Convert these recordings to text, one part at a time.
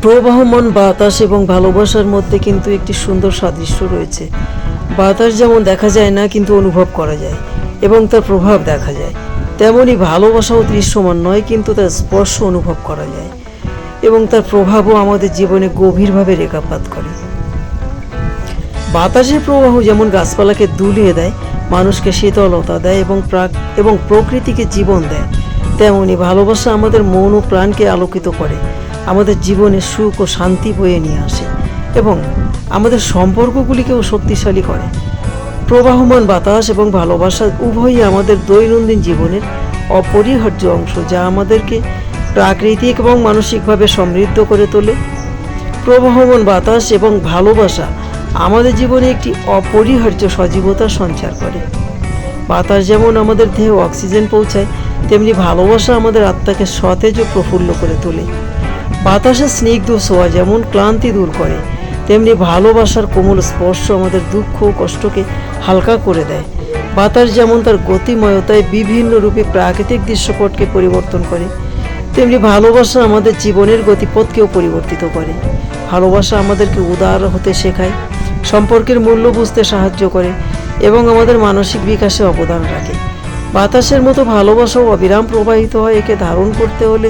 প্রবাহমান বাতাস এবং ভালোবাসার মধ্যে কিন্তু একটি সুন্দর সাদৃশ্য রয়েছে। বাতাস যেমন দেখা যায় না কিন্তু অনুভব করা যায় এবং তার প্রভাব দেখা যায়, তেমনি ভালোবাসাও দৃশ্যমান নয় কিন্তু তার স্পর্শ অনুভব করা যায় এবং তার প্রভাবও আমাদের জীবনে গভীরভাবে রেখাপাত করে। বাতাসের প্রবাহ যেমন গাছপালাকে দুলিয়ে দেয়, মানুষকে শীতলতা দেয় এবং প্রকৃতিকে জীবন দেয়, তেমনি ভালোবাসা আমাদের মন ও প্রাণকে আলোকিত করে, আমাদের জীবনে সুখ ও শান্তি বয়ে নিয়ে আসে এবং আমাদের সম্পর্কগুলিকেও শক্তিশালী করে। প্রবাহমান বাতাস এবং ভালোবাসা উভয়ই আমাদের দৈনন্দিন জীবনের অপরিহার্য অংশ, যা আমাদেরকে প্রাকৃতিক এবং মানসিকভাবে সমৃদ্ধ করে তোলে। প্রবাহমান বাতাস এবং ভালোবাসা আমাদের জীবনে একটি অপরিহার্য সজীবতা সঞ্চার করে। বাতাস যেমন আমাদের দেহে অক্সিজেন পৌঁছায়, তেমনি ভালোবাসা আমাদের আত্মাকে সতেজ ও প্রফুল্ল করে তোলে। বাতাসের স্নিগ্ধ ছোঁয়া যেমন ক্লান্তি দূর করে, তেমনি ভালোবাসার কোমল স্পর্শ আমাদের দুঃখ ও কষ্টকে হালকা করে দেয়। বাতাস যেমন তার গতিময়তায় বিভিন্ন রূপে প্রাকৃতিক দৃশ্যপটকে পরিবর্তন করে, তেমনি ভালোবাসা আমাদের জীবনের গতিপথকেও পরিবর্তিত করে। ভালোবাসা আমাদেরকে উদার হতে শেখায়, সম্পর্কের মূল্য বুঝতে সাহায্য করে এবং আমাদের মানসিক বিকাশে অবদান রাখে। বাতাসের মতো ভালোবাসাও অবিরাম প্রবাহিত হয়। একে ধারণ করতে হলে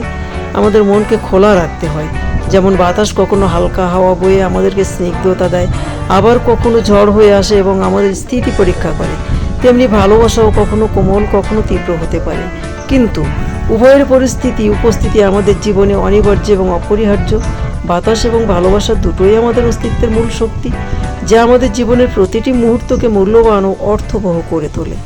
আমাদের মনকে খোলা রাখতে হয়। যেমন বাতাস কখনো হালকা হাওয়া বয়ে আমাদেরকে স্নিগ্ধতা দেয়, আবার কখনো ঝড় হয়ে আসে এবং আমাদের স্থিতি পরীক্ষা করে, তেমনি ভালোবাসাও কখনো কোমল কখনো তীব্র হতে পারে, কিন্তু উভয়ের উপস্থিতি আমাদের জীবনে অনিবার্য এবং অপরিহার্য। বাতাস এবং ভালোবাসা দুটোই আমাদের অস্তিত্বের মূল শক্তি, যা আমাদের জীবনের প্রতিটি মুহূর্তকে মূল্যবান ও অর্থবহ করে তোলে।